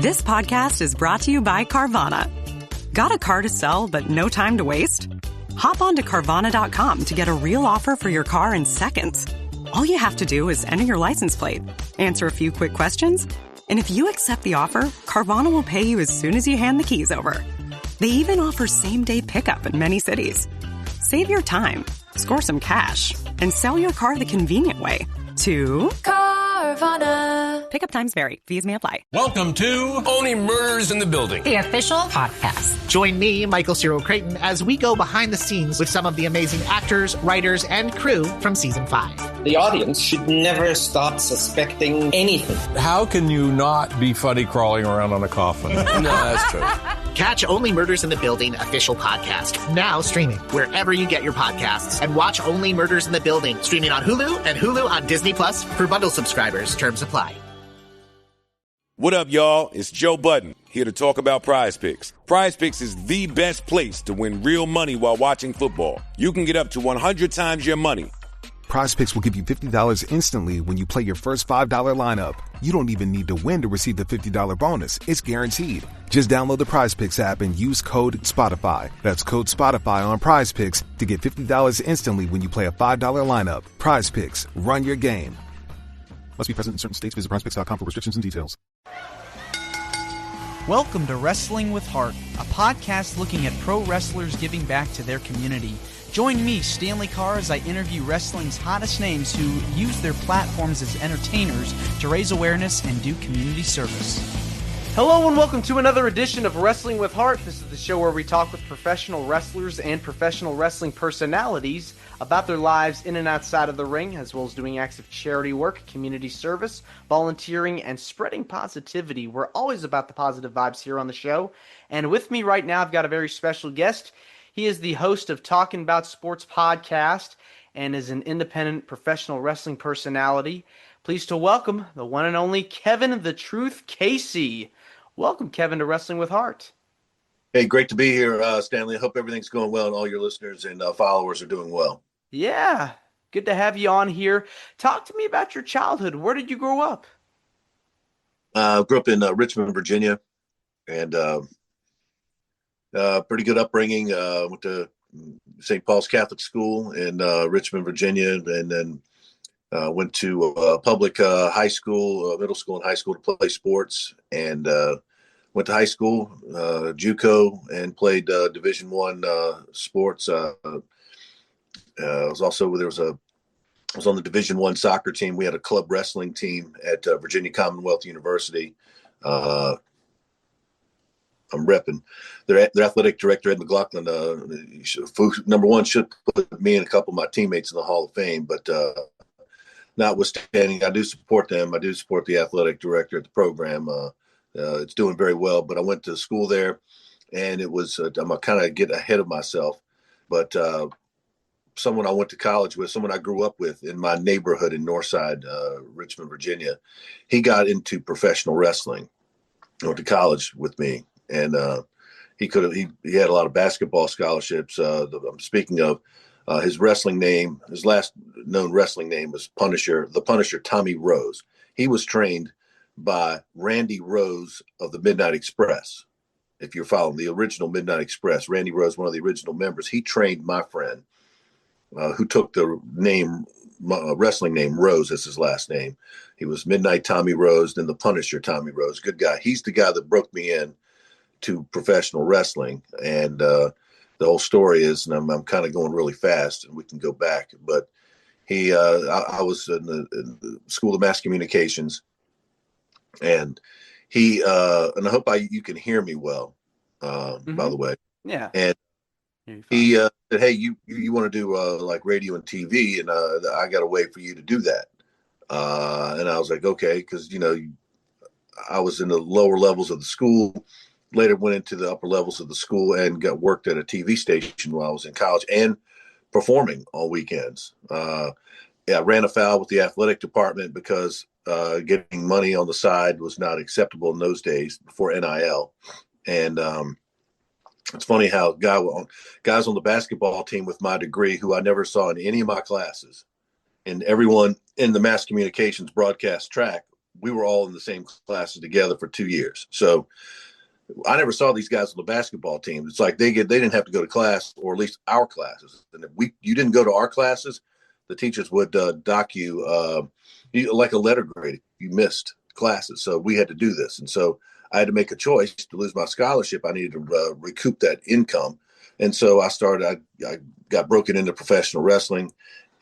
This podcast is brought to you by Carvana. Got a car to sell but no time to waste? Hop on to Carvana.com to get a real offer for your car in seconds. All you have to do is enter your license plate, answer a few quick questions, and if you accept the offer, Carvana will pay you as soon as you hand the keys over. They even offer same-day pickup in many cities. Save your time, score some cash, and sell your car the convenient way to Carvana. Pickup times vary. Fees may apply. Welcome to Only Murders in the Building, the official podcast. Join me, Michael Cyril Creighton, as we go behind the scenes with some of the amazing actors, writers, and crew from season 5. The audience should never stop suspecting anything. How can you not be funny crawling around on a coffin? No, that's true. Catch Only Murders in the Building official podcast, now streaming wherever you get your podcasts. And watch Only Murders in the Building, streaming on Hulu and Hulu on Disney Plus for bundle subscribers. Terms apply. What up, y'all? It's Joe Budden, here to talk about Prize Picks. Prize Picks is the best place to win real money while watching football. You can get up to 100 times your money. Prize Picks will give you $50 instantly when you play your first $5 lineup. You don't even need to win to receive the $50 bonus. It's guaranteed. Just download the Prize Picks app and use code SPOTIFY. That's code SPOTIFY on Prize Picks to get $50 instantly when you play a $5 lineup. Prize Picks. Run your game. Must be present in certain states. Visit prizepicks.com for restrictions and details. Welcome to Wrestling with Heart, a podcast looking at pro wrestlers giving back to their community. Join me, Stanley Carr, as I interview wrestling's hottest names who use their platforms as entertainers to raise awareness and do community service. Hello and welcome to another edition of Wrestling with Heart. This is the show where we talk with professional wrestlers and professional wrestling personalities about their lives in and outside of the ring, as well as doing acts of charity work, community service, volunteering, and spreading positivity. We're always about the positive vibes here on the show. And with me right now, I've got a very special guest. He is the host of Talking About Sports podcast and is an independent professional wrestling personality. Pleased to welcome the one and only Keven the Truth Casey. Welcome, Keven, to Wrestling with Heart. Hey, great to be here, Stanley. I hope everything's going well and all your listeners and followers are doing well. Yeah, good to have you on here. Talk to me about your childhood. Where did you grow up? Grew up in Richmond, Virginia, and pretty good upbringing. Went to St. Paul's Catholic School in Richmond, Virginia, and then went to public high school, middle school and high school to play sports, and went to high school, JUCO, and played Division I sports. I was on the Division I soccer team. We had a club wrestling team at Virginia Commonwealth University. I'm repping their athletic director, Ed McLaughlin. Number one, should put me and a couple of my teammates in the Hall of Fame, but notwithstanding, I do support them. I do support the athletic director at the program. It's doing very well, but I went to school there, and it was I'm kind of get ahead of myself, but someone I went to college with, someone I grew up with in my neighborhood in Northside, Richmond, Virginia, he got into professional wrestling. Went to college with me, and he had a lot of basketball scholarships. I'm speaking of his wrestling name, his last known wrestling name was the Punisher Tommy Rose. He was trained by Randy Rose of the Midnight Express. If you're following the original Midnight Express, Randy Rose, one of the original members, he trained my friend who took the name, wrestling name Rose as his last name. He was Midnight Tommy Rose, then the Punisher Tommy Rose. Good guy. He's the guy that broke me in to professional wrestling. And the whole story is, and I'm kind of going really fast and we can go back, but I was in the School of Mass Communications, and and I hope you can hear me well, by the way. Yeah. And he said, hey, you want to do like radio and TV, and I got a way for you to do that. And I was like, okay, because, I was in the lower levels of the school, later went into the upper levels of the school and worked at a TV station while I was in college and performing on weekends. I ran afoul with the athletic department because getting money on the side was not acceptable in those days before NIL. And it's funny how guys on the basketball team with my degree who I never saw in any of my classes, and everyone in the mass communications broadcast track we were all in the same classes together for 2 years. So I never saw these guys on the basketball team. It's like they didn't have to go to class, or at least our classes. And if you didn't go to our classes, the teachers would dock you like a letter grade if you missed classes. So we had to do this. And so I had to make a choice. To lose my scholarship, I needed to recoup that income. And so I got broken into professional wrestling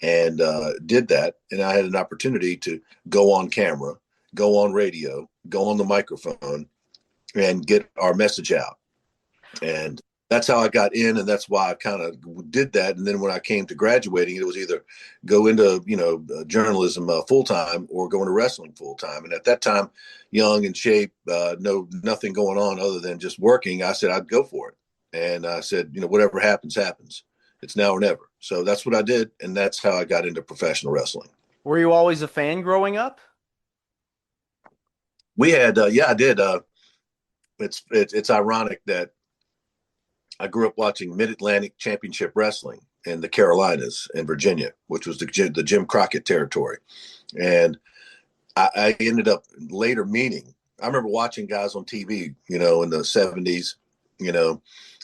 and did that. And I had an opportunity to go on camera, go on radio, go on the microphone, and get our message out. And that's how I got in, and that's why I kind of did that. And then when I came to graduating, it was either go into journalism full-time or go into wrestling full-time. And at that time, young, in shape, nothing going on other than just working, I said I'd go for it. And I said, whatever happens, happens. It's now or never. So that's what I did, and that's how I got into professional wrestling. Were you always a fan growing up? We had, I did. It's ironic that I grew up watching Mid-Atlantic Championship Wrestling in the Carolinas and Virginia, which was the Jim Crockett territory. And I ended up later meeting, I remember watching guys on TV, in the 70s,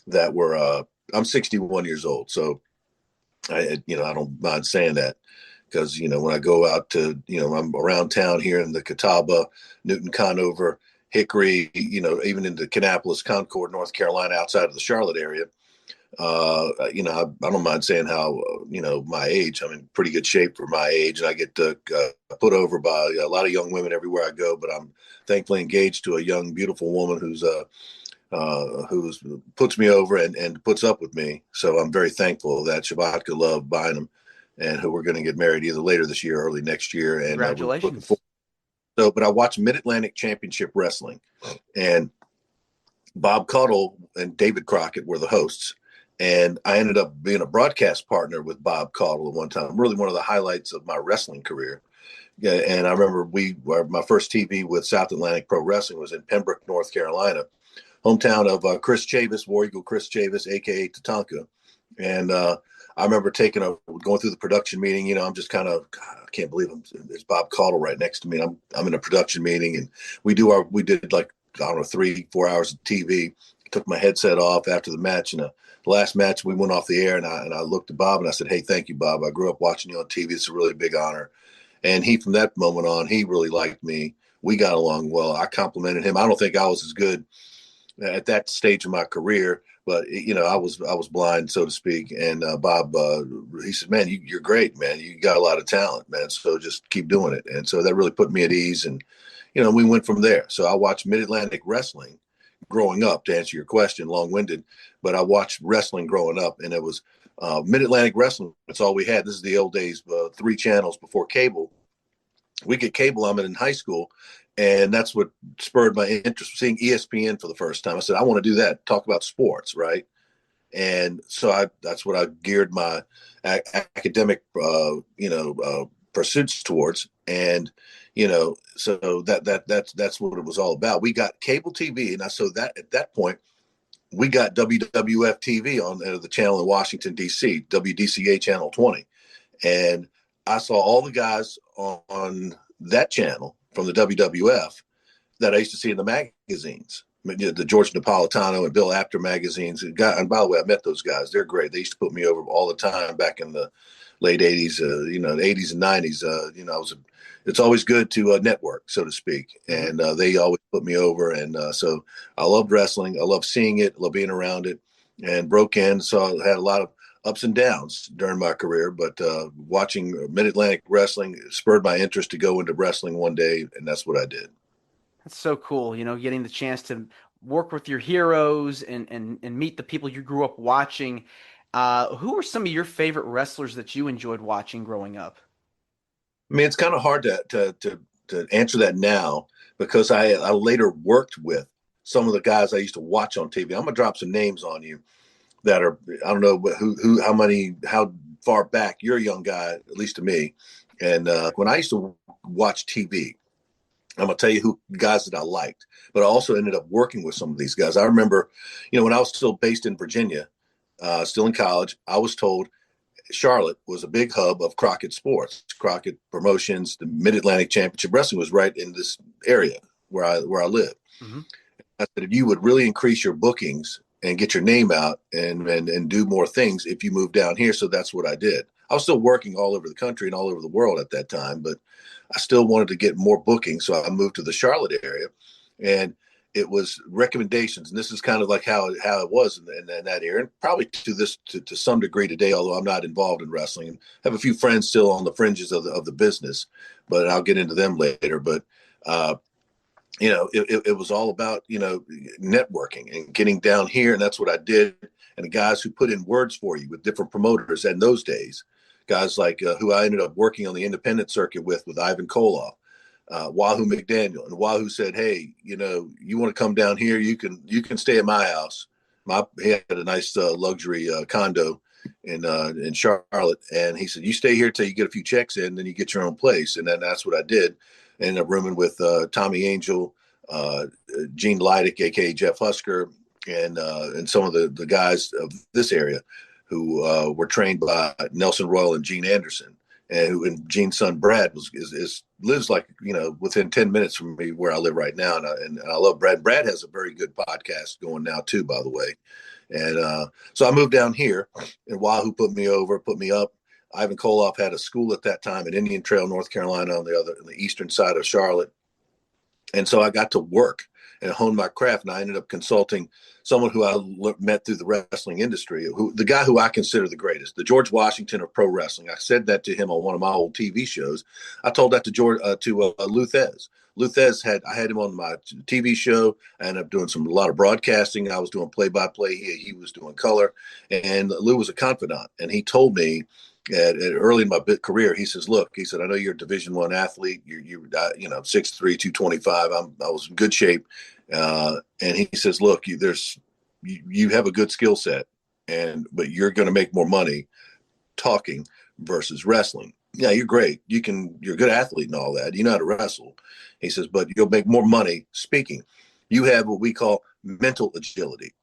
that were, I'm 61 years old. So I don't mind saying that because, when I go out to, I'm around town here in the Catawba, Newton, Conover, Hickory, even into Kannapolis, Concord, North Carolina, outside of the Charlotte area. I don't mind saying how, my age, I'm in pretty good shape for my age, and I get put over by a lot of young women everywhere I go, but I'm thankfully engaged to a young, beautiful woman who's puts me over and puts up with me. So I'm very thankful that Shabbatka Love Bynum, and who we're going to get married either later this year or early next year. And congratulations. But I watched Mid-Atlantic Championship Wrestling, and Bob Caudle and David Crockett were the hosts. And I ended up being a broadcast partner with Bob Caudle at one time, really one of the highlights of my wrestling career. Yeah, and I remember my first TV with South Atlantic Pro Wrestling was in Pembroke, North Carolina, hometown of Chris Chavis, War Eagle Chris Chavis, a.k.a. Tatanka. And I remember going through the production meeting. I'm just kind of, God, I can't believe there's Bob Caudle right next to me. And I'm in a production meeting, and we did like, I don't know, 3-4 hours of TV. Took my headset off after the match, and the last match we went off the air, and I looked at Bob and I said, "Hey, thank you, Bob. I grew up watching you on TV. It's a really big honor." And he, from that moment on, he really liked me. We got along well. I complimented him. I don't think I was as good at that stage of my career, but I was blind, so to speak. And Bob, he said, "Man, you're great, man. You got a lot of talent, man. So just keep doing it." And so that really put me at ease. And we went from there. So I watched Mid-Atlantic Wrestling growing up, to answer your question, long-winded, but I watched wrestling growing up, and it was Mid-Atlantic Wrestling. That's all we had. This is the old days, 3 channels before cable. We get cable, I'm in high school, and that's what spurred my interest, seeing ESPN for the first time. I said, I want to do that, talk about sports, right? And so that's what I geared my academic, pursuits towards. And, so that's what it was all about. We got cable TV. And so that at that point, we got WWF TV on the channel in Washington, D.C., WDCA Channel 20. And I saw all the guys on that channel from the WWF that I used to see in the magazines, the George Napolitano and Bill Apter magazines. And by the way, I met those guys. They're great. They used to put me over all the time back in the late 80s, the 80s and 90s. It's always good to network, so to speak. And they always put me over. And so I loved wrestling. I love seeing it, love being around it, and broke in. So I had a lot of ups and downs during my career, but watching Mid-Atlantic Wrestling spurred my interest to go into wrestling one day, and that's what I did. That's so cool, getting the chance to work with your heroes and meet the people you grew up watching. Who were some of your favorite wrestlers that you enjoyed watching growing up? I mean, it's kind of hard to answer that now, because I later worked with some of the guys I used to watch on TV. I'm gonna drop some names on you that are, I don't know how far back. You're a young guy, at least to me. And when I used to watch TV, I'm gonna tell you who guys that I liked, but I also ended up working with some of these guys. I remember, when I was still based in Virginia, still in college, I was told, Charlotte was a big hub of Crockett sports, Crockett promotions. The Mid-Atlantic Championship Wrestling was right in this area where I live. Mm-hmm. I said, if you would really increase your bookings and get your name out and do more things if you move down here. So that's what I did. I was still working all over the country and all over the world at that time, but I still wanted to get more bookings. So I moved to the Charlotte area, and it was recommendations. And this is kind of like how it was in that area, and probably to some degree today, although I'm not involved in wrestling. I have a few friends still on the fringes of the business, but I'll get into them later. But, it was all about, networking and getting down here. And that's what I did. And the guys who put in words for you with different promoters in those days, guys like who I ended up working on the independent circuit with Ivan Koloff, Wahoo McDaniel. And Wahoo said, hey, you want to come down here, you can stay at my house. He had a nice luxury condo in Charlotte. And he said, you stay here till you get a few checks in, then you get your own place. And then that's what I did. Ended up rooming with Tommy Angel, Gene Leidick, aka Jeff Husker, and some of the guys of this area who were trained by Nelson Royal and Gene Anderson, and Gene's son Brad lives like within 10 minutes from me where I live right now, and I love Brad. Brad has a very good podcast going now too, by the way, and so I moved down here, and Wahoo put me up. Ivan Koloff had a school at that time in Indian Trail, North Carolina, on the eastern side of Charlotte. And so I got to work and hone my craft. And I ended up consulting someone who I met through the wrestling industry, the guy who I consider the greatest, the George Washington of pro wrestling. I said that to him on one of my old TV shows. I told that to Lou Thez. Lou Thez I had him on my TV show. I ended up doing a lot of broadcasting. I was doing play-by-play. He was doing color. And Lou was a confidant. And he told me, early in my career, he says, look, he said, I know you're a Division I athlete. You're 6'3", 225. I was in good shape. And he says, look, you have a good skill set, but you're going to make more money talking versus wrestling. Yeah, you're great. You're a good athlete and all that. You know how to wrestle. He says, but you'll make more money speaking. You have what we call mental agility.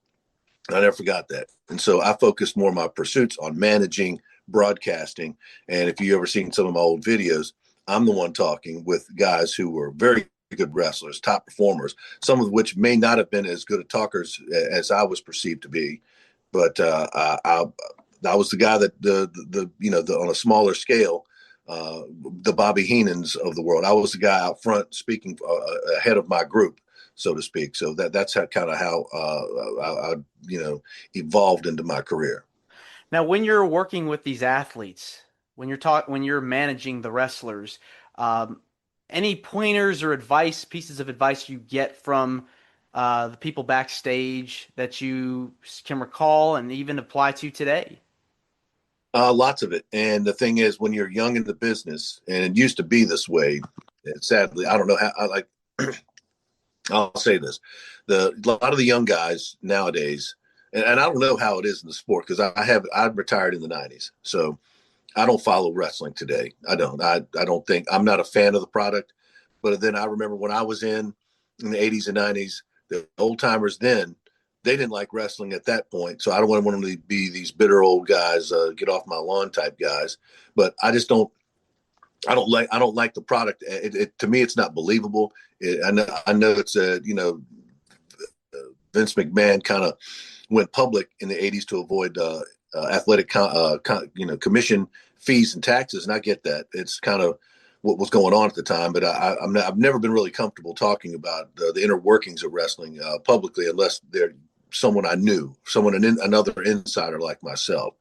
I never forgot that. And so I focused more of my pursuits on managing, broadcasting. And if you ever seen some of my old videos, I'm the one talking with guys who were very good wrestlers, top performers, some of which may not have been as good at talkers as I was perceived to be. But I was the guy that on a smaller scale, the Bobby Heenans of the world. I was the guy out front speaking ahead of my group, so to speak. So that's how I evolved into my career. Now, when you're working with these athletes, when you're managing the wrestlers, any pointers or pieces of advice you get from the people backstage that you can recall and even apply to today? Lots of it. And the thing is, when you're young in the business, and it used to be this way, sadly, I don't know how, I'll say this. A lot of the young guys nowadays, and I don't know how it is in the sport, because I retired in the 90s. So I don't follow wrestling today. I don't think, I'm not a fan of the product. But then I remember when I was in the 80s and 90s, the old timers then, they didn't like wrestling at that point. So I don't want them to be these bitter old guys, get off my lawn type guys. But I don't like the product. To me, it's not believable. I know it's Vince McMahon kind of went public in the 80s to avoid athletic commission fees and taxes, and I get that. It's kind of what was going on at the time, but I've never been really comfortable talking about the inner workings of wrestling publicly, unless they're someone I knew, another insider like myself.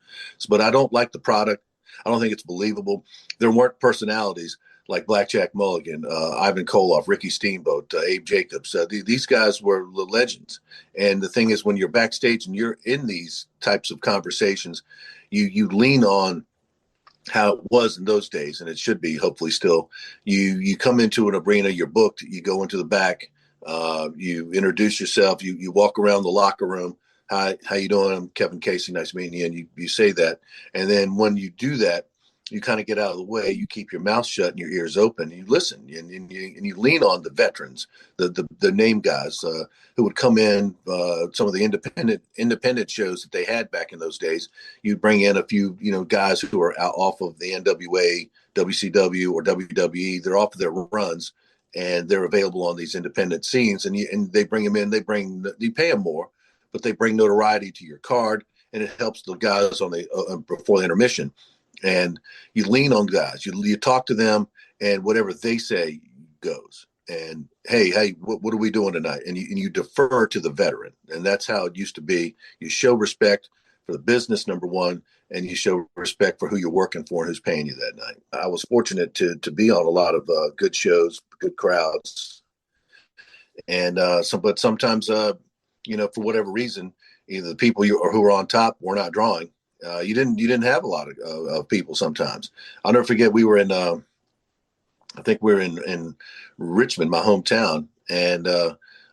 But I don't like the product. I don't think it's believable. There weren't personalities like Blackjack Mulligan, Ivan Koloff, Ricky Steamboat, Abe Jacobs. These guys were the legends. And the thing is, when you're backstage and you're in these types of conversations, you lean on how it was in those days, and it should be hopefully still. You come into an arena, you're booked, you go into the back, you introduce yourself, you walk around the locker room. Hi, how you doing? I'm Kevin Casey. Nice meeting you. And you say that. And then when you do that, you kind of get out of the way. You keep your mouth shut and your ears open. And you listen, and you lean on the veterans, the name guys who would come in. Some of the independent shows that they had back in those days. You'd bring in a few, guys who are out off of the NWA, WCW, or WWE. They're off of their runs, and they're available on these independent scenes. And they bring them in. You pay them more, but they bring notoriety to your card, and it helps the guys on the before the intermission. And you lean on guys. You talk to them, and whatever they say goes. And hey, what are we doing tonight? And you defer to the veteran, and that's how it used to be. You show respect for the business, number one, and you show respect for who you're working for and who's paying you that night. I was fortunate to be on a lot of good shows, good crowds, and but sometimes for whatever reason, either the people who are on top were not drawing. You didn't have a lot of people sometimes. I'll never forget, we were in I think we were in Richmond, my hometown, and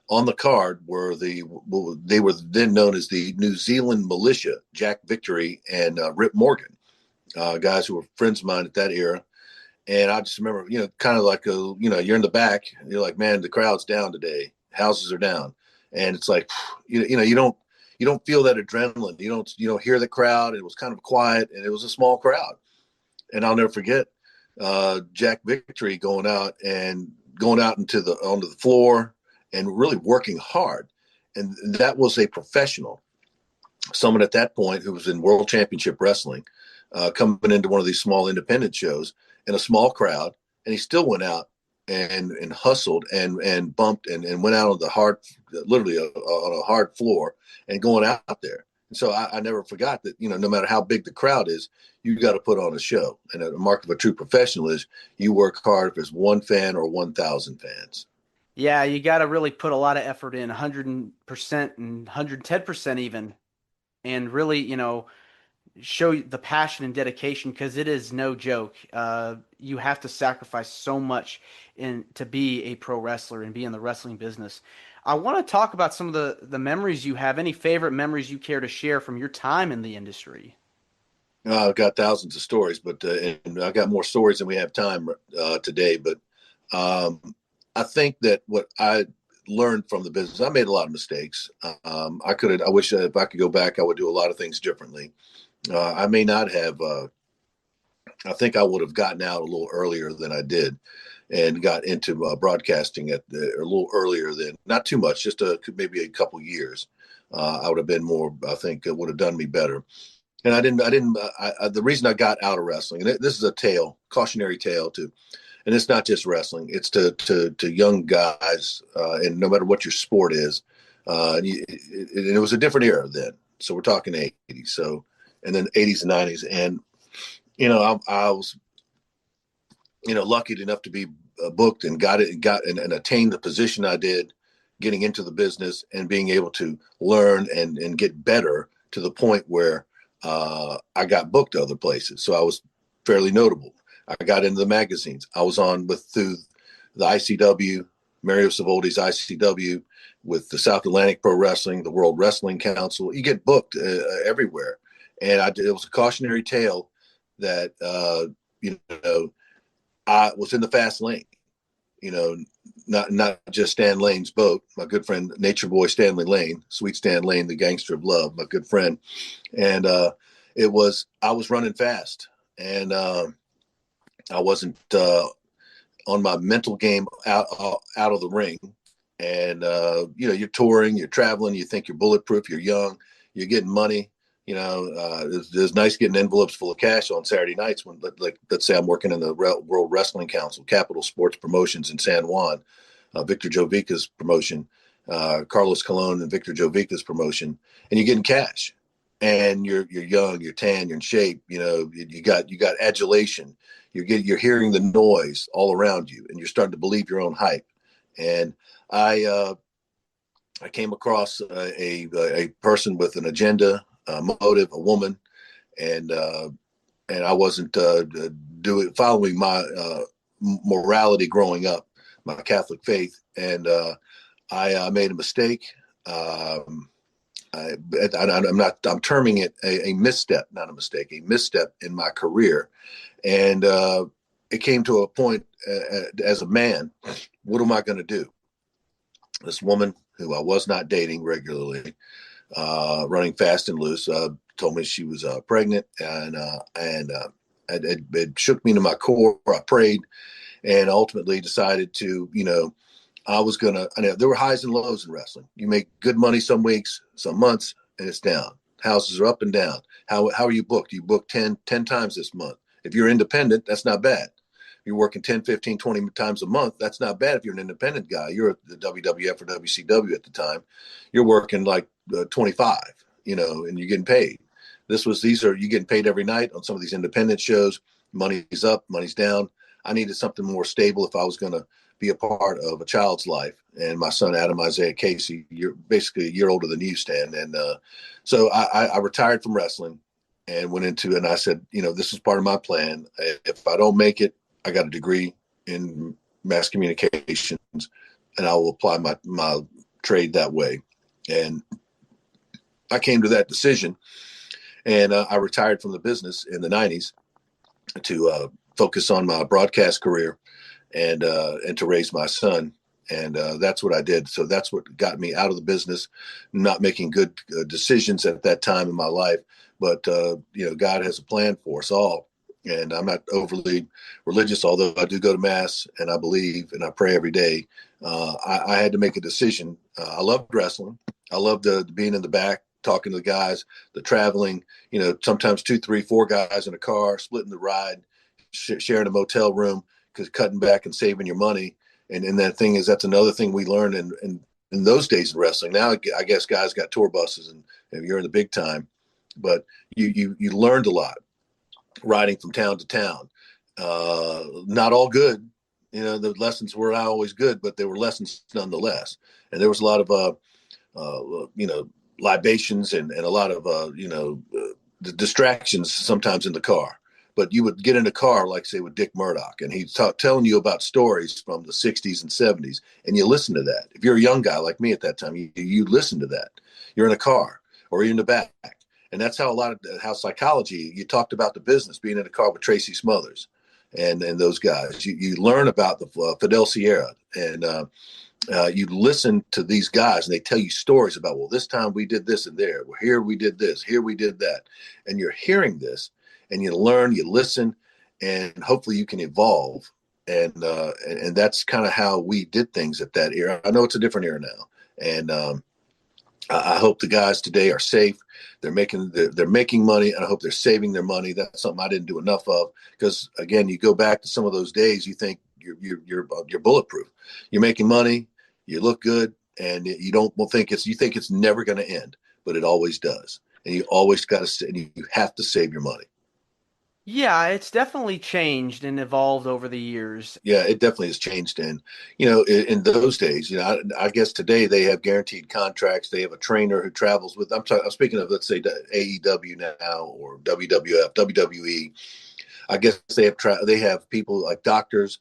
on the card were they were then known as the New Zealand Militia, Jack Victory and Rip Morgan, guys who were friends of mine at that era. And I just remember, kind of like you're in the back, and you're like, man, the crowd's down today, houses are down, and it's like, you don't feel that adrenaline. You don't hear the crowd. It was kind of quiet, and it was a small crowd. And I'll never forget Jack Victory going out onto the floor and really working hard. And that was a professional, someone at that point who was in World Championship Wrestling, coming into one of these small independent shows in a small crowd, and he still went out and hustled and bumped and went out on the hard, literally on a hard floor and going out there. And so I never forgot that, no matter how big the crowd is, you got to put on a show. And a mark of a true professional is you work hard if there's one fan or 1,000 fans. Yeah, you got to really put a lot of effort in, 100% and 110% even, and really, show the passion and dedication, because it is no joke. You have to sacrifice so much to be a pro wrestler and be in the wrestling business. I want to talk about some of the memories you have. Any favorite memories you care to share from your time in the industry? I've got thousands of stories, but and I got more stories than we have time today. But I think that what I learned from the business, I made a lot of mistakes. I wish if I could go back, I would do a lot of things differently. I may not have. I think I would have gotten out a little earlier than I did, and got into broadcasting a little earlier than, not too much, just maybe a couple years. I would have been more. I think it would have done me better. And I didn't. The reason I got out of wrestling, and this is a cautionary tale too, and it's not just wrestling. It's to young guys, and no matter what your sport is, and it was a different era then. So we're talking 80s. So. And then 80s and 90s. And, I was, lucky enough to be booked and got and attained the position I did, getting into the business and being able to learn and get better to the point where I got booked other places. So I was fairly notable. I got into the magazines. I was on through the ICW, Mario Savoldi's ICW, with the South Atlantic Pro Wrestling, the World Wrestling Council. You get booked everywhere. And it was a cautionary tale that, I was in the fast lane, not just Stan Lane's boat. My good friend, Nature Boy Stanley Lane, Sweet Stan Lane, the gangster of love, my good friend. And I was running fast, and I wasn't on my mental game out of the ring. And, you're touring, you're traveling, you think you're bulletproof, you're young, you're getting money. It's nice getting envelopes full of cash on Saturday nights when, let's say I'm working in the World Wrestling Council, Capital Sports Promotions in San Juan, Victor Jovica's promotion, Carlos Colon and Victor Jovica's promotion, and you're getting cash, and you're young, you're tan, you're in shape, you got adulation, you're hearing the noise all around you, and you're starting to believe your own hype. And I came across a person with an agenda, motive, a woman, and I wasn't following my morality growing up, my Catholic faith, and I made a mistake. I'm terming it a misstep, not a mistake, a misstep in my career. And it came to a point as a man, what am I going to do? This woman who I was not dating regularly, running fast and loose, told me she was pregnant, and it shook me to my core. I prayed and ultimately decided to, I was going to, there were highs and lows in wrestling. You make good money some weeks, some months, and it's down. Houses are up and down. How are you booked? You booked 10 times this month. If you're independent, that's not bad. You're working 10, 15, 20 times a month. That's not bad if you're an independent guy. You're at the WWF or WCW at the time. You're working like 25, and you're getting paid. You're getting paid every night on some of these independent shows. Money's up, money's down. I needed something more stable if I was going to be a part of a child's life. And my son, Adam Isaiah Casey, you're basically a year older than you, Stan. And so I retired from wrestling and went into, and I said, this is part of my plan. If I don't make it, I got a degree in mass communications, and I will apply my trade that way. And I came to that decision, and I retired from the business in the 90s to focus on my broadcast career and to raise my son. And that's what I did. So that's what got me out of the business, not making good decisions at that time in my life. But, God has a plan for us all. And I'm not overly religious, although I do go to mass and I believe and I pray every day. I had to make a decision. I loved wrestling. I loved being in the back, talking to the guys, the traveling, sometimes 2, 3, 4 guys in a car, splitting the ride, sharing a motel room, because cutting back and saving your money. And that thing is, that's another thing we learned in those days of wrestling. Now, I guess guys got tour buses and you're in the big time, but you learned a lot riding from town to town. Not all good. The lessons were not always good, but they were lessons nonetheless. And there was a lot of, libations and a lot of, the distractions sometimes in the car. But you would get in a car, like say with Dick Murdoch, and he's telling you about stories from the 60s and 70s, and you listen to that. If you're a young guy like me at that time, you listen to that. You're in a car or you're in the back. And that's how how psychology, you talked about the business, being in a car with Tracy Smothers and those guys. You learn about the Fidel Sierra, and you listen to these guys, and they tell you stories about, well, this time we did this and there. Well, here we did this, here we did that. And you're hearing this, and you learn, you listen, and hopefully you can evolve. And that's kind of how we did things at that era. I know it's a different era now. And I hope the guys today are safe. They're making money, and I hope they're saving their money. That's something I didn't do enough of, because again, you go back to some of those days, you think you're bulletproof. You're making money, you look good, and you think it's never going to end, but it always does. And you always you have to save your money. Yeah, it's definitely changed and evolved over the years. Yeah, it definitely has changed. And, in those days, I guess today they have guaranteed contracts. They have a trainer who travels with, I'm speaking of, let's say, AEW now, or WWF, WWE. I guess they have people like doctors,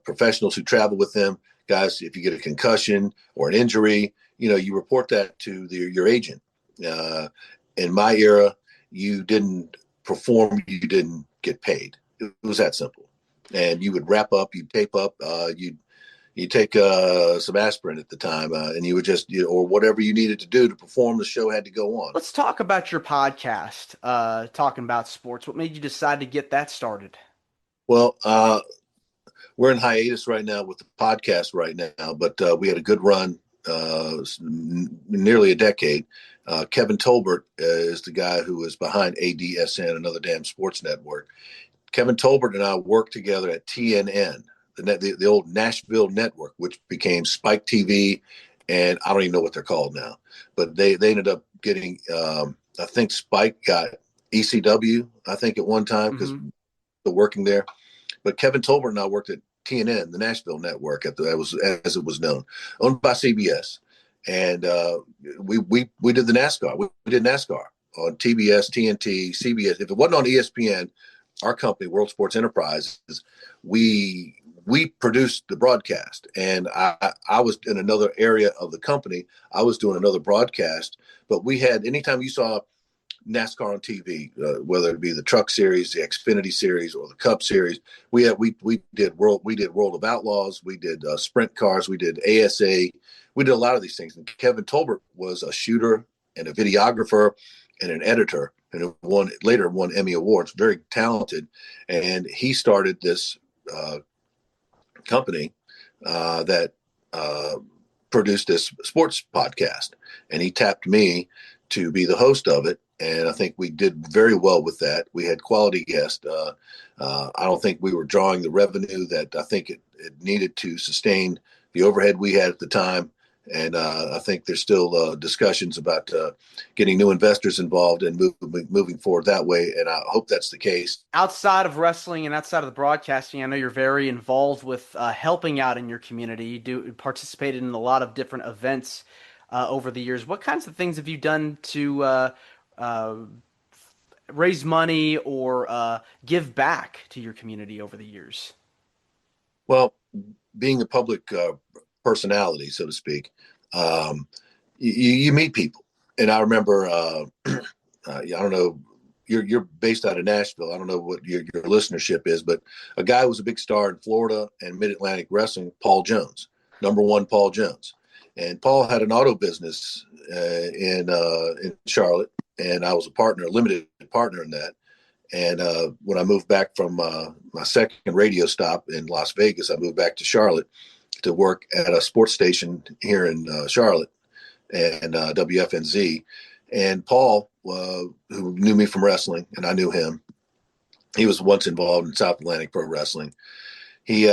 professionals who travel with them. Guys, if you get a concussion or an injury, you report that to your agent. In my era, you didn't perform, you didn't get paid. It was that simple. And you would wrap up, you'd tape up, you'd take some aspirin at the time, and you would just, or whatever you needed to do to perform, the show had to go on. Let's talk about your podcast, talking about sports. What made you decide to get that started? Well, we're in hiatus right now with the podcast right now, but we had a good run, nearly a decade. Keven Tolbert is the guy who is behind ADSN, Another Damn Sports Network. Keven Tolbert and I worked together at TNN, the old Nashville network, which became Spike TV, and I don't even know what they're called now. But they ended up getting, I think Spike got ECW, I think, at one time, because they're working there. But Keven Tolbert and I worked at TNN, the Nashville network, as it was known, owned by CBS. And we did the NASCAR. We did NASCAR on TBS, TNT, CBS. If it wasn't on ESPN, our company, World Sports Enterprises, we we produced the broadcast, and I was in another area of the company. I was doing another broadcast, but we had, anytime you saw NASCAR on TV, whether it be the Truck Series, the Xfinity Series, or the Cup Series, we did World of Outlaws, we did sprint cars, we did ASA, we did a lot of these things. And Keven Tolbert was a shooter and a videographer and an editor, and later won Emmy Awards. Very talented, and he started this company that produced this sports podcast, and he tapped me to be the host of it. And I think we did very well with that. We had quality guests. I don't think we were drawing the revenue that I think it needed to sustain the overhead we had at the time. And I think there's still discussions about getting new investors involved and moving forward that way. And I hope that's the case. Outside of wrestling and outside of the broadcasting, I know you're very involved with helping out in your community. You participated in a lot of different events over the years. What kinds of things have you done to raise money or give back to your community over the years? Well, being a public personality, so to speak, you meet people. And I remember, I don't know, you're based out of Nashville. I don't know what your listenership is, but a guy who was a big star in Florida and Mid-Atlantic wrestling, Paul Jones, #1 Paul Jones. And Paul had an auto business in Charlotte, and I was a limited partner in that. And when I moved back from my second radio stop in Las Vegas, I moved back to Charlotte to work at a sports station here in Charlotte and WFNZ. And Paul, who knew me from wrestling, and I knew him, he was once involved in South Atlantic Pro Wrestling. He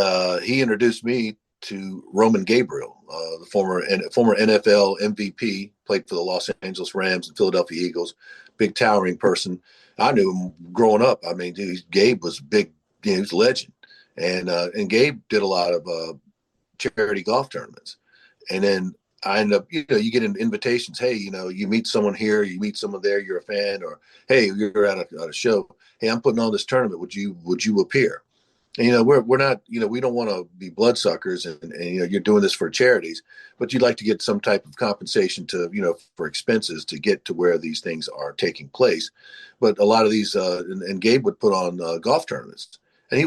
introduced me to Roman Gabriel, the former NFL MVP, played for the Los Angeles Rams and Philadelphia Eagles, big towering person. I knew him growing up. I mean, Gabe was big, he was a legend. And Gabe did a lot of charity golf tournaments. And then I ended up, you get invitations. Hey, you meet someone here, you meet someone there, you're a fan, or hey, you're at a show. Hey, I'm putting on this tournament. Would you appear? And, we're not, we don't want to be bloodsuckers and you're doing this for charities, but you'd like to get some type of compensation to, for expenses to get to where these things are taking place. But a lot of these, and Gabe would put on golf tournaments. And he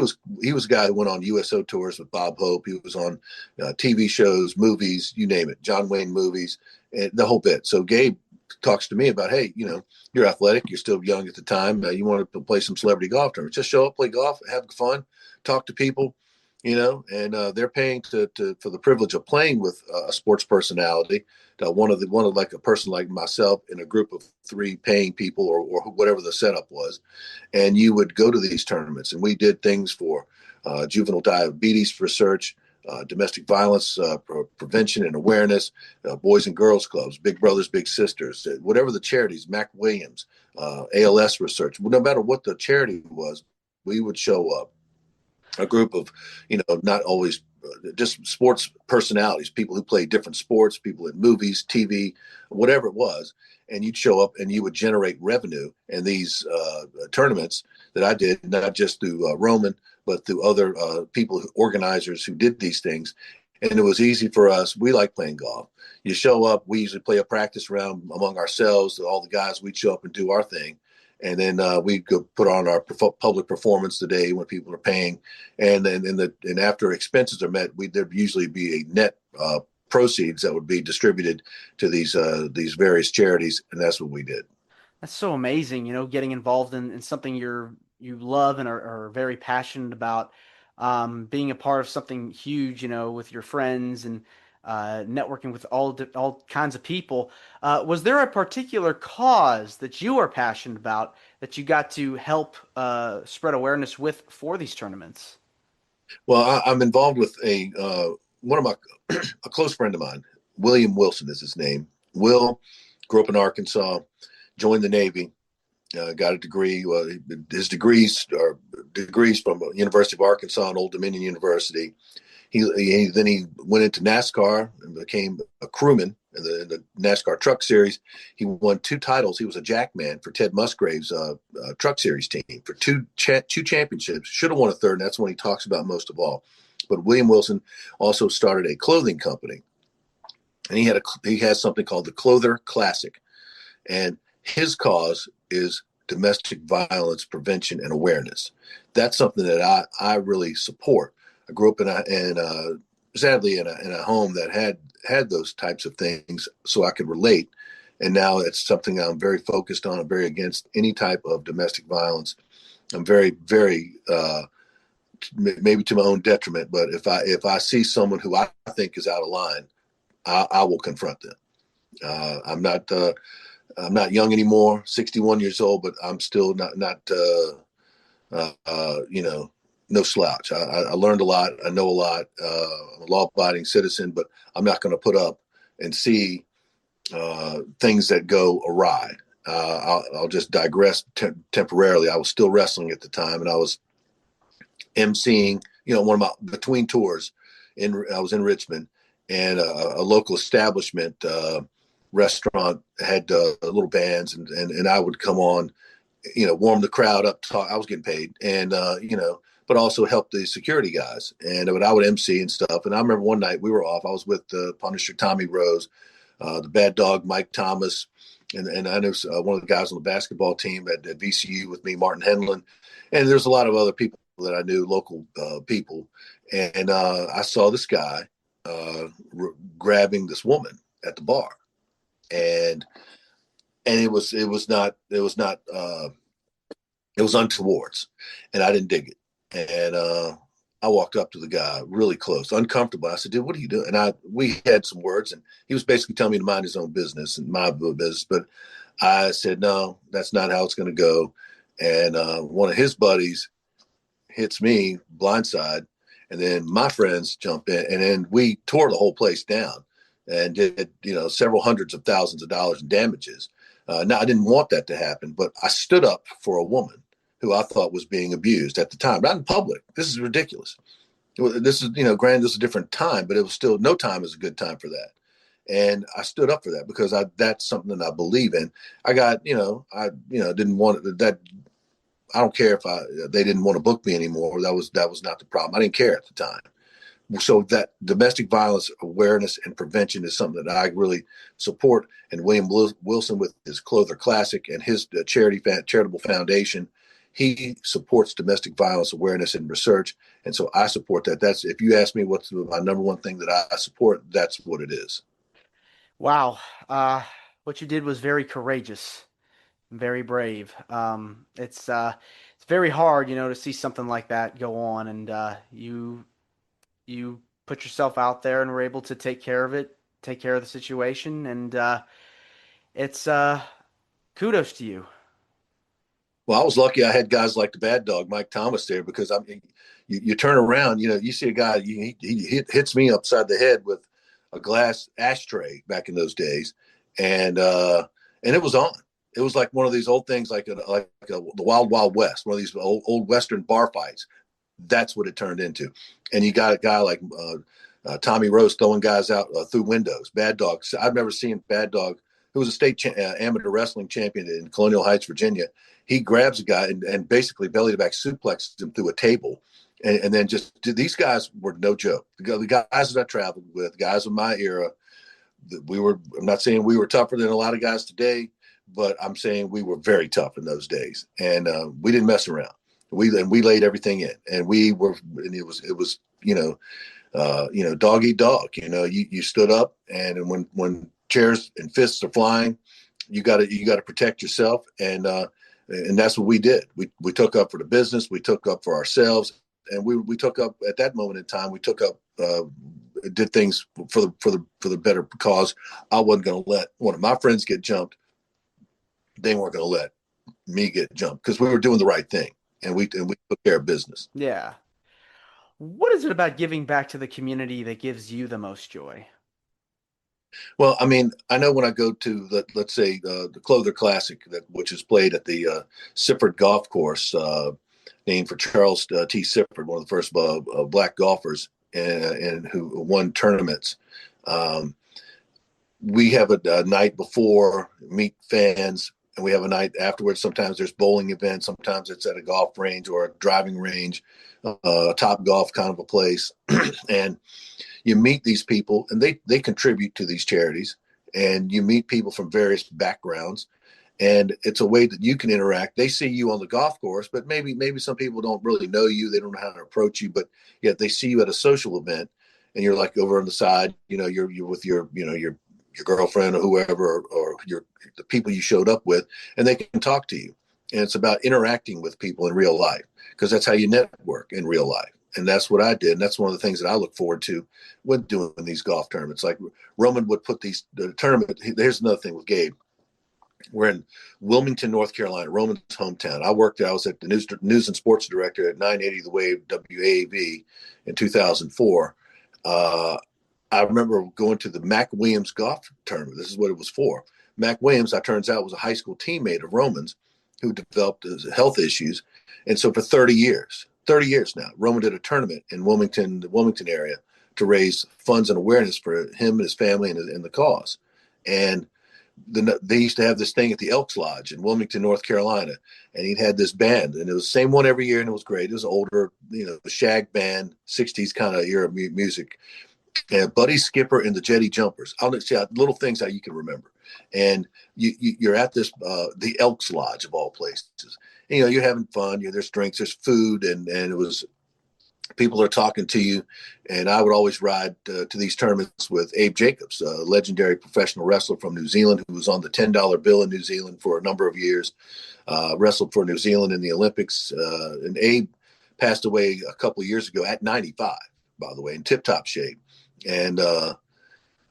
was a guy who went on USO tours with Bob Hope. He was on TV shows, movies, you name it, John Wayne movies, and the whole bit. So Gabe talks to me about, hey, you're athletic, you're still young at the time, you want to play some celebrity golf tournaments. Just show up, play golf, have fun, talk to people, and they're paying for the privilege of playing with a sports personality. One of like a person like myself in a group of 3 paying people or whatever the setup was, and you would go to these tournaments. And we did things for juvenile diabetes research, domestic violence prevention and awareness, Boys and Girls Clubs, Big Brothers, Big Sisters, whatever the charities, Mac Williams, ALS research. No matter what the charity was, we would show up. A group of, not always just sports personalities, people who play different sports, people in movies, TV, whatever it was. And you'd show up and you would generate revenue. And these tournaments that I did, not just through Roman, but through other people, organizers who did these things. And it was easy for us. We like playing golf. You show up, we usually play a practice round among ourselves. All the guys, we'd show up and do our thing. And then we go put on our public performance today when people are paying, and then after expenses are met, there'd usually be a net proceeds that would be distributed to these various charities, and that's what we did. That's so amazing, getting involved in something you love and are very passionate about, being a part of something huge, with your friends and networking with all kinds of people. Was there a particular cause that you are passionate about that you got to help spread awareness for these tournaments? Well, I'm involved with a close friend of mine, William Wilson is his name. Will grew up in Arkansas, joined the Navy, got a degree. His degrees are degrees from University of Arkansas and Old Dominion University. He went into NASCAR and became a crewman in the NASCAR Truck Series. He won 2 titles. He was a jackman for Ted Musgrave's Truck Series team for 2 championships. Should have won a third, and that's what he talks about most of all. But William Wilson also started a clothing company, and he has something called the Clother Classic, and his cause is domestic violence prevention and awareness. That's something that I really support. I grew up sadly in a home that had those types of things, so I could relate. And now it's something I'm very focused on. I'm very against any type of domestic violence. I'm very, very maybe to my own detriment. But if I see someone who I think is out of line, I will confront them. I'm not young anymore, 61 years old, but I'm still not no slouch. I learned a lot. I know a lot. I'm a law-abiding citizen, but I'm not going to put up and see things that go awry. I'll just digress temporarily. I was still wrestling at the time, and I was emceeing, one of my between tours. I was in Richmond, and a local establishment restaurant had little bands, and I would come on, warm the crowd up. I was getting paid, and but also help the security guys. And I would MC and stuff. And I remember one night we were off. I was with Punisher Tommy Rose, the Bad Dog Mike Thomas, and I know one of the guys on the basketball team at VCU with me, Martin Henlon, and there's a lot of other people that I knew, local people. And I saw this guy grabbing this woman at the bar, and it was untowards, and I didn't dig it. And I walked up to the guy really close, uncomfortable. I said, "Dude, what are you doing?" And we had some words, and he was basically telling me to mind his own business and my business. But I said, "No, that's not how it's going to go." And one of his buddies hits me blindside, and then my friends jump in, and then we tore the whole place down and did several hundreds of thousands of dollars in damages. Now, I didn't want that to happen, but I stood up for a woman who I thought was being abused at the time, not in public. This is ridiculous. This is, granted, this is a different time, but it was still, no time is a good time for that. And I stood up for that because that's something that I believe in. I got, didn't want that. I don't care if they didn't want to book me anymore. That was not the problem. I didn't care at the time. So that domestic violence awareness and prevention is something that I really support. And William Wilson, with his Clother Classic and his charitable foundation, he supports domestic violence awareness and research. And so I support that. That's, if you ask me what's my number one thing that I support, that's what it is. Wow. What you did was very courageous, very brave. It's very hard, to see something like that go on, and you put yourself out there and were able to take care of it, take care of the situation, and it's kudos to you. Well, I was lucky I had guys like the Bad Dog, Mike Thomas, there, because you turn around, you see a guy, he hits me upside the head with a glass ashtray back in those days, and it was on. It was like one of these old things, like the Wild Wild West, one of these old Western bar fights. That's what it turned into. And you got a guy like Tommy Rose throwing guys out through windows. Bad Dog. I've never seen Bad Dog, who was a state amateur wrestling champion in Colonial Heights, Virginia. He grabs a guy and basically belly to back suplexes him through a table. And then these guys were no joke. The guys that I traveled with, guys of my era, I'm not saying we were tougher than a lot of guys today, but I'm saying we were very tough in those days. And we didn't mess around. We laid everything in, and it was dog eat dog. You stood up, and when chairs and fists are flying, you got to protect yourself, and that's what we did. We took up for the business, we took up for ourselves, and we took up at that moment in time. We took up, did things for the better cause. I wasn't going to let one of my friends get jumped. They weren't going to let me get jumped because we were doing the right thing. And we took care of business. Yeah. What is it about giving back to the community that gives you the most joy? Well, I mean, I know when I go to let's say the Clother Classic, which is played at the Sifford Golf Course, named for Charles T. Sifford, one of the first black golfers, and who won tournaments. We have a night before, meet fans. and we have a night afterwards. Sometimes there's bowling events. Sometimes it's at a golf range or a driving range, a Top Golf kind of a place. And you meet these people, and they contribute to these charities, and you meet people from various backgrounds. And it's a way that you can interact. They see you on the golf course, but maybe some people don't really know you. They don't know how to approach you, but yet they see you at a social event, and you're like over on the side. You're with your girlfriend or whoever, or the people you showed up with, and they can talk to you. And it's about interacting with people in real life, because that's how you network in real life. And that's what I did. And that's one of the things that I look forward to when doing these golf tournaments. Like Roman would put the tournament. Here's another thing with Gabe. We're in Wilmington, North Carolina, Roman's hometown. I worked there. I was at the news and sports director at 980 The Wave WAAV in 2004. I remember going to the Mac Williams golf tournament. This is what it was for. Mac Williams, it turns out, was a high school teammate of Roman's who developed health issues. And so for 30 years now, Roman did a tournament in Wilmington, the Wilmington area, to raise funds and awareness for him and his family and the cause. And they used to have this thing at the Elks Lodge in Wilmington, North Carolina, and he'd had this band, and it was the same one every year, and it was great. It was older, the shag band, 60s kind of era music. And Buddy Skipper and the Jetty Jumpers. I'll see little things how you can remember. And you're at this the Elks Lodge of all places. And, you're having fun. There's drinks, there's food, and it was. People are talking to you, and I would always ride to these tournaments with Abe Jacobs, a legendary professional wrestler from New Zealand who was on the $10 bill in New Zealand for a number of years, wrestled for New Zealand in the Olympics. And Abe passed away a couple of years ago at 95, by the way, in tip-top shape. And,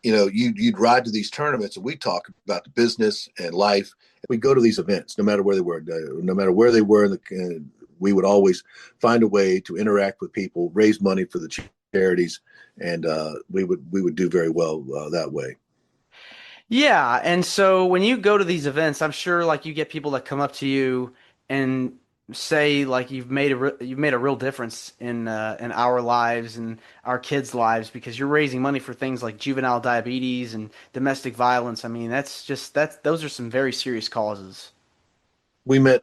you'd ride to these tournaments, and we'd talk about the business and life. And we'd go to these events, no matter where they were, we would always find a way to interact with people, raise money for the charities, and we would do very well that way. Yeah, and so when you go to these events, I'm sure like you get people that come up to you and say like you've made a real difference in our lives and our kids' lives because you're raising money for things like juvenile diabetes and domestic violence. I mean, those are some very serious causes. We met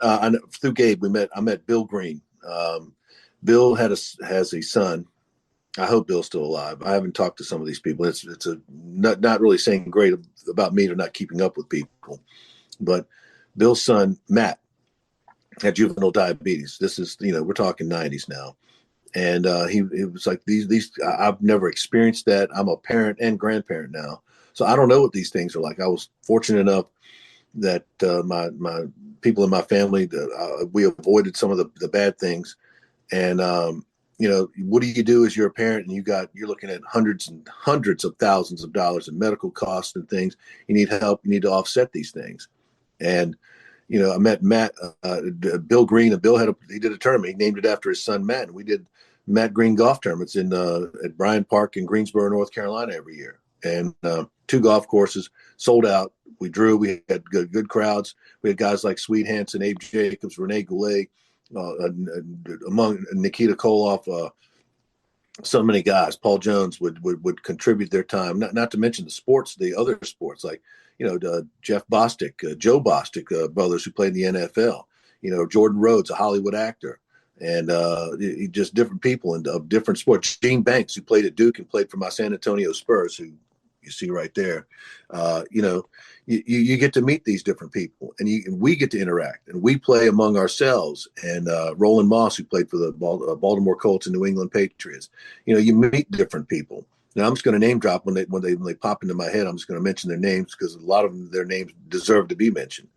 through Gabe. I met Bill Green. Bill has a son. I hope Bill's still alive. I haven't talked to some of these people. It's not really saying great about me or not keeping up with people. But Bill's son Matt had juvenile diabetes. This is we're talking 90s now, and he was like these. I've never experienced that. I'm a parent and grandparent now, so I don't know what these things are like. I was fortunate enough that my people in my family, we avoided some of the bad things. And, what do you do as you're a parent and you're looking at hundreds and hundreds of thousands of dollars in medical costs and things. You need help. You need to offset these things. And, I met Matt, Bill Green, and Bill he did a tournament. He named it after his son, Matt. And we did Matt Green golf tournaments at Bryant Park in Greensboro, North Carolina every year. And 2 golf courses sold out. We drew. We had good crowds. We had guys like Sweet Hansen, Abe Jacobs, Rene Goulet, among Nikita Koloff. So many guys. Paul Jones would contribute their time. Not to mention the other sports like Jeff Bostic, Joe Bostic, brothers who played in the NFL. Jordan Rhodes, a Hollywood actor, and just different people of different sports. Gene Banks, who played at Duke and played for my San Antonio Spurs, who you see right there. You get to meet these different people, and we get to interact, and we play among ourselves. And Roland Moss, who played for the Baltimore Colts and New England Patriots, you meet different people. Now I'm just going to name drop when they pop into my head. I'm just going to mention their names because a lot of them, their names deserve to be mentioned.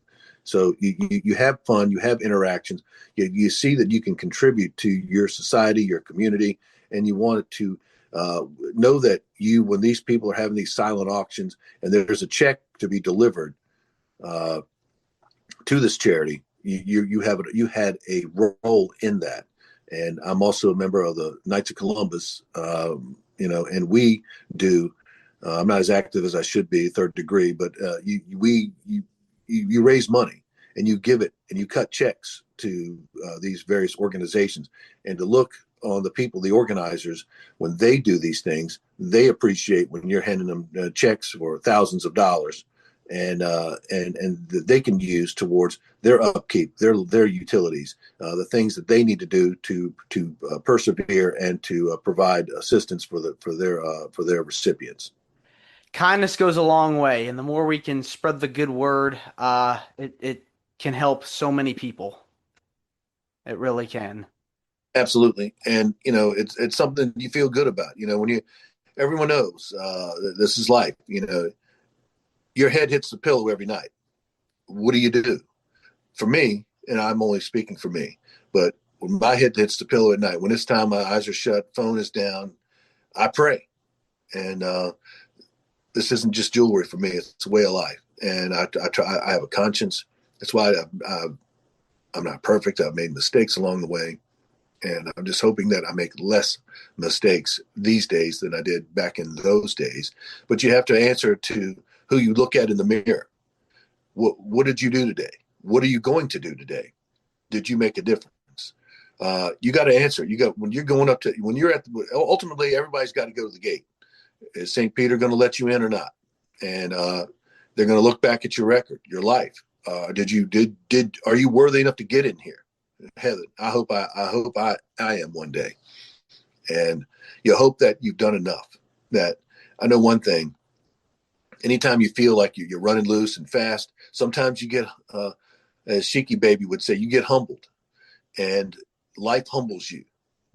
So you have fun, you have interactions, you see that you can contribute to your society, your community, and you want to know that when these people are having these silent auctions and there's a check to be delivered to this charity, you had a role in that. And I'm also a member of the Knights of Columbus, and we do. I'm not as active as I should be, third degree, but you raise money and you give it and you cut checks to these various organizations. And to look on the people, the organizers, when they do these things, they appreciate when you're handing them checks for thousands of dollars and that they can use towards their upkeep, their utilities, the things that they need to do to persevere and to provide assistance for their recipients. Kindness goes a long way, and the more we can spread the good word, it can help so many people. It really can. Absolutely, and it's something you feel good about. When everyone knows this is life. Your head hits the pillow every night. What do you do? For me, and I'm only speaking for me, but when my head hits the pillow at night, when it's time, my eyes are shut, phone is down, I pray. And this isn't just jewelry for me; it's a way of life. And I have a conscience. That's why I'm not perfect. I've made mistakes along the way. And I'm just hoping that I make less mistakes these days than I did back in those days. But you have to answer to who you look at in the mirror. What did you do today? What are you going to do today? Did you make a difference? You got to answer. Ultimately, everybody's got to go to the gate. Is St. Peter going to let you in or not? And they're going to look back at your record, your life. Are you worthy enough to get in here? Heaven. I hope I am one day. And you hope that you've done enough. That I know one thing. Anytime you feel like you're running loose and fast, sometimes you get, as Sheiky Baby would say, you get humbled, and life humbles you.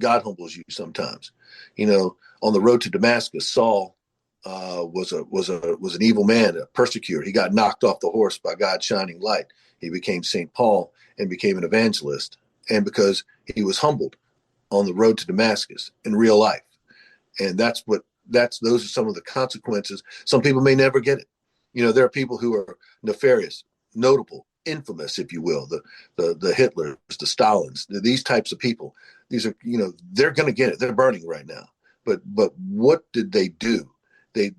God humbles you sometimes. On the road to Damascus, Saul was an evil man, a persecutor. He got knocked off the horse by God's shining light. He became St. Paul and became an evangelist, and because he was humbled on the road to Damascus in real life. And those are some of the consequences. Some people may never get it. There are people who are nefarious, notable, infamous, if you will, the Hitlers, the Stalins, these types of people. These are, they're going to get it. They're burning right now. But what did they do? They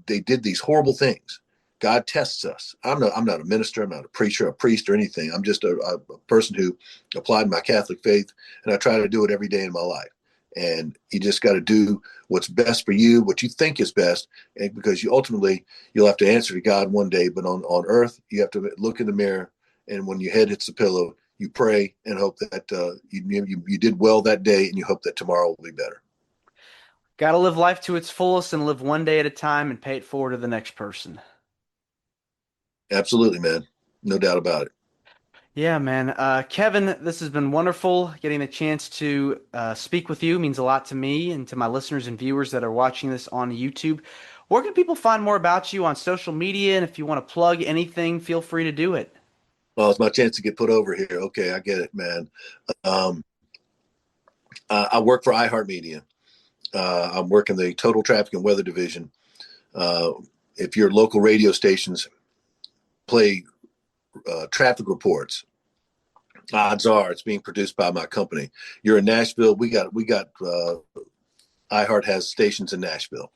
did these horrible things. God tests us. I'm not a minister. I'm not a preacher, a priest, or anything. I'm just a person who applied my Catholic faith, and I try to do it every day in my life. And you just got to do what's best for you, what you think is best, and because you'll have to answer to God one day. But on earth, you have to look in the mirror, and when your head hits the pillow, you pray and hope that you did well that day, and you hope that tomorrow will be better. Got to live life to its fullest and live one day at a time and pay it forward to the next person. Absolutely, man. No doubt about it. Yeah, man. Keven, this has been wonderful. Getting a chance to speak with you means a lot to me and to my listeners and viewers that are watching this on YouTube. Where can people find more about you on social media? And if you want to plug anything, feel free to do it. Well, it's my chance to get put over here. Okay, I get it, man. I work for iHeartMedia. I'm working the Total Traffic and Weather Division. If your local radio stations play traffic reports, odds are it's being produced by my company. You're in Nashville. We got iHeart has stations in Nashville.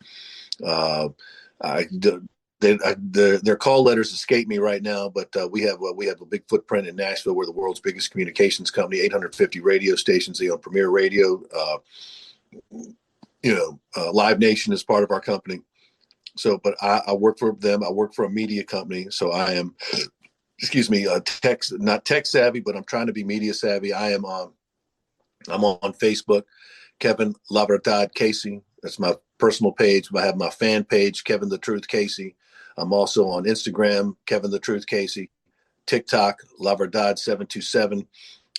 Their call letters escape me right now, but we have a big footprint in Nashville. We're the world's biggest communications company, 850 radio stations. They own Premier Radio. Live Nation is part of our company. So, but I work for them. I work for a media company. So I am, not tech savvy, but I'm trying to be media savvy. I'm on Facebook, Keven La Verdad Casey. That's my personal page. I have my fan page, Keven the Truth Casey. I'm also on Instagram, Keven the Truth Casey, TikTok, La Verdad 727.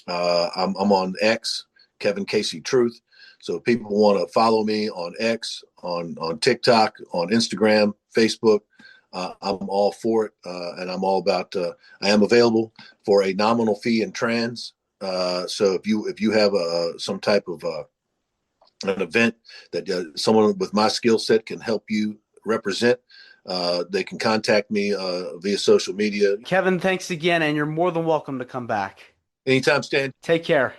I'm on X, Keven Casey Truth. So if people want to follow me on X, on TikTok, on Instagram, Facebook, I'm all for it. And I'm all about, I am available for a nominal fee in trans. So if you have some type of an event that someone with my skill set can help you represent, they can contact me via social media. Keven, thanks again, and you're more than welcome to come back. Anytime, Stan. Take care.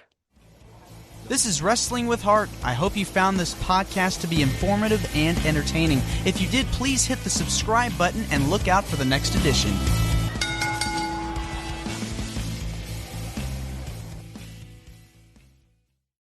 This is Wrestling with Heart. I hope you found this podcast to be informative and entertaining. If you did, please hit the subscribe button and look out for the next edition.